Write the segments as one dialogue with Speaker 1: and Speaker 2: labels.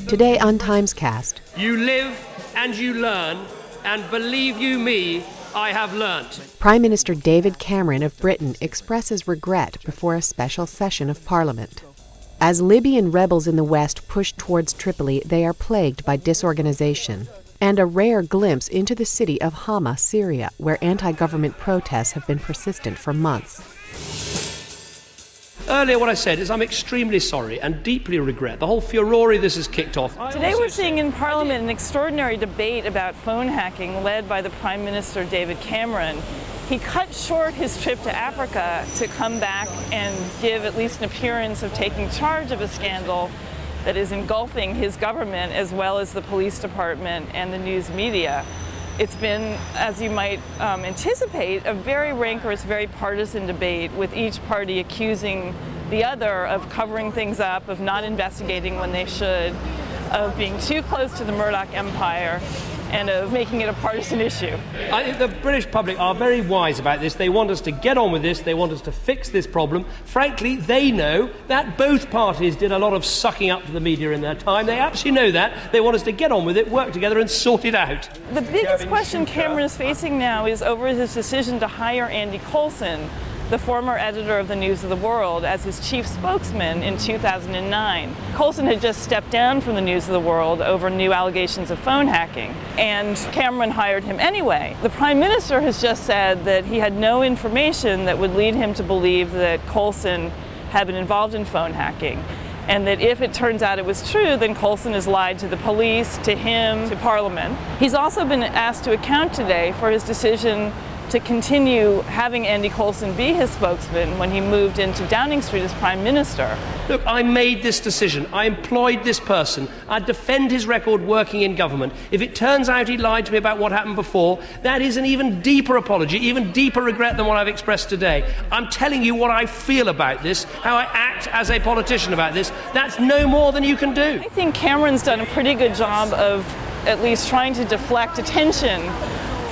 Speaker 1: Today on TimesCast.
Speaker 2: You live and you learn, and believe you me, I have learnt.
Speaker 1: Prime Minister David Cameron of Britain expresses regret before a special session of Parliament. As Libyan rebels in the west push towards Tripoli, they are plagued by disorganization. And a rare glimpse into the city of Hama, Syria, where anti-government protests have been persistent for months.
Speaker 2: Earlier what I said is I'm extremely sorry and deeply regret the whole furore this has kicked off.
Speaker 3: Today we're seeing in Parliament an extraordinary debate about phone hacking led by the Prime Minister David Cameron. He cut short his trip to Africa to come back and give at least an appearance of taking charge of a scandal that is engulfing his government as well as the police department and the news media. It's been, as you might anticipate, a very rancorous, very partisan debate with each party accusing the other of covering things up, of not investigating when they should, of being too close to the Murdoch empire, and of making it a partisan issue.
Speaker 2: I think the British public are very wise about this. They want us to get on with this. They want us to fix this problem. Frankly, they know that both parties did a lot of sucking up to the media in their time. They absolutely know that. They want us to get on with it, work together and sort it out.
Speaker 3: The biggest question Cameron is facing now is over his decision to hire Andy Coulson, the former editor of the News of the World, as his chief spokesman in 2009. Coulson had just stepped down from the News of the World over new allegations of phone hacking, and Cameron hired him anyway. The Prime Minister has just said that he had no information that would lead him to believe that Coulson had been involved in phone hacking, and that if it turns out it was true, then Coulson has lied to the police, to him, to Parliament. He's also been asked to account today for his decision to continue having Andy Coulson be his spokesman when he moved into Downing Street as Prime Minister.
Speaker 2: Look, I made this decision. I employed this person. I defend his record working in government. If it turns out he lied to me about what happened before, that is an even deeper apology, even deeper regret than what I've expressed today. I'm telling you what I feel about this, how I act as a politician about this. That's no more than you can do.
Speaker 3: I think Cameron's done a pretty good job of at least trying to deflect attention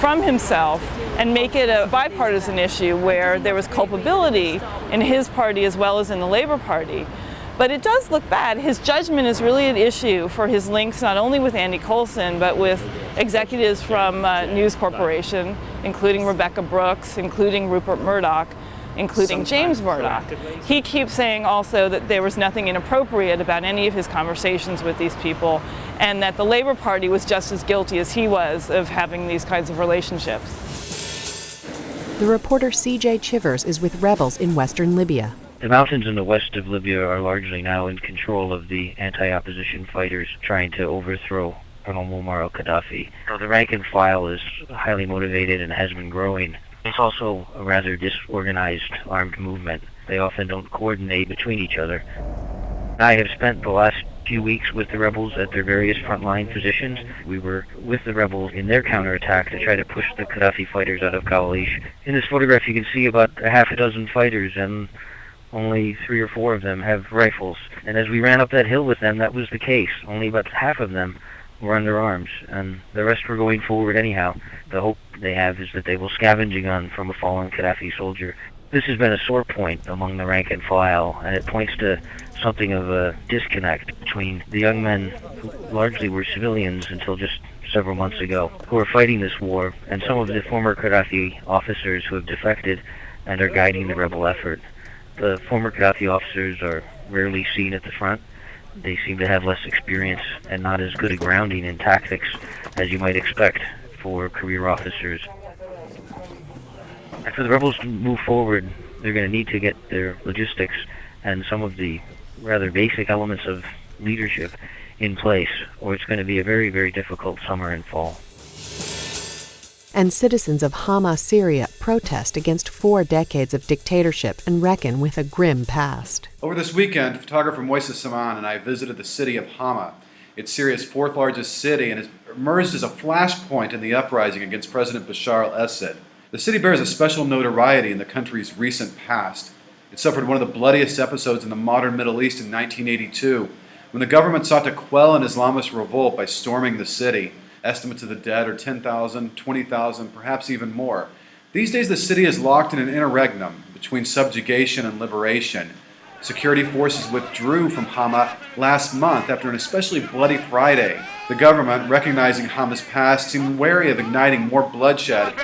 Speaker 3: from himself and make it a bipartisan issue where there was culpability in his party as well as in the Labour Party. But it does look bad. His judgment is really at issue for his links not only with Andy Coulson, but with executives from News Corporation, including Rebecca Brooks, including Rupert Murdoch, including James Murdoch. He keeps saying also that there was nothing inappropriate about any of his conversations with these people, and that the Labour Party was just as guilty as he was of having these kinds of relationships.
Speaker 1: The reporter C.J. Chivers is with rebels in western Libya.
Speaker 4: The mountains in the west of Libya are largely now in control of the anti-opposition fighters trying to overthrow Colonel Muammar al-Gaddafi. So the rank and file is highly motivated and has been growing. It's also a rather disorganized armed movement. They often don't coordinate between each other. I have spent the last few weeks with the rebels at their various frontline positions. We were with the rebels in their counterattack to try to push the Gaddafi fighters out of Kawalish. In this photograph you can see about a half a dozen fighters, and only 3 or 4 of them have rifles. And as we ran up that hill with them, that was the case. Only about half of them were under arms, and the rest were going forward anyhow. The hope they have is that they will scavenge a gun from a fallen Gaddafi soldier. This has been a sore point among the rank and file, and it points to something of a disconnect between the young men, who largely were civilians until just several months ago, who are fighting this war, and some of the former Gaddafi officers who have defected and are guiding the rebel effort. The former Gaddafi officers are rarely seen at the front. They seem to have less experience and not as good a grounding in tactics as you might expect for career officers. And for the rebels to move forward, they're going to need to get their logistics and some of the rather basic elements of leadership in place, or it's going to be a very, very difficult summer and fall.
Speaker 1: And citizens of Hama, Syria, protest against 4 decades of dictatorship and reckon with a grim past.
Speaker 5: Over this weekend, photographer Moises Saman and I visited the city of Hama. It's Syria's 4th largest city and has emerged as a flashpoint in the uprising against President Bashar al-Assad. The city bears a special notoriety in the country's recent past. It suffered one of the bloodiest episodes in the modern Middle East in 1982, when the government sought to quell an Islamist revolt by storming the city. Estimates of the dead are 10,000, 20,000, perhaps even more. These days the city is locked in an interregnum between subjugation and liberation. Security forces withdrew from Hama last month after an especially bloody Friday. The government, recognizing Hama's past, seemed wary of igniting more bloodshed.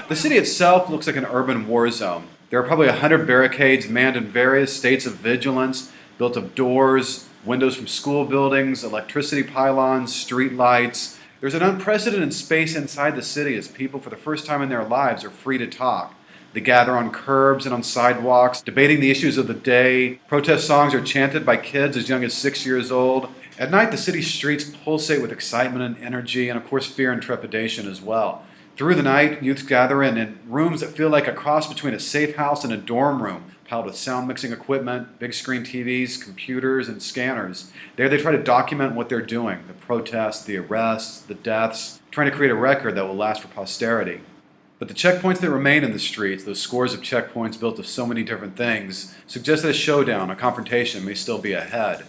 Speaker 5: The city itself looks like an urban war zone. There are probably 100 barricades manned in various states of vigilance, built of doors, windows from school buildings, electricity pylons, street lights. There's an unprecedented space inside the city as people, for the first time in their lives, are free to talk. They gather on curbs and on sidewalks, debating the issues of the day. Protest songs are chanted by kids as young as 6 years old. At night, the city's streets pulsate with excitement and energy, and of course fear and trepidation as well. Through the night, youths gather in rooms that feel like a cross between a safe house and a dorm room, piled with sound mixing equipment, big screen TVs, computers, and scanners. There they try to document what they're doing, the protests, the arrests, the deaths, trying to create a record that will last for posterity. But the checkpoints that remain in the streets, those scores of checkpoints built of so many different things, suggest that a showdown, a confrontation, may still be ahead.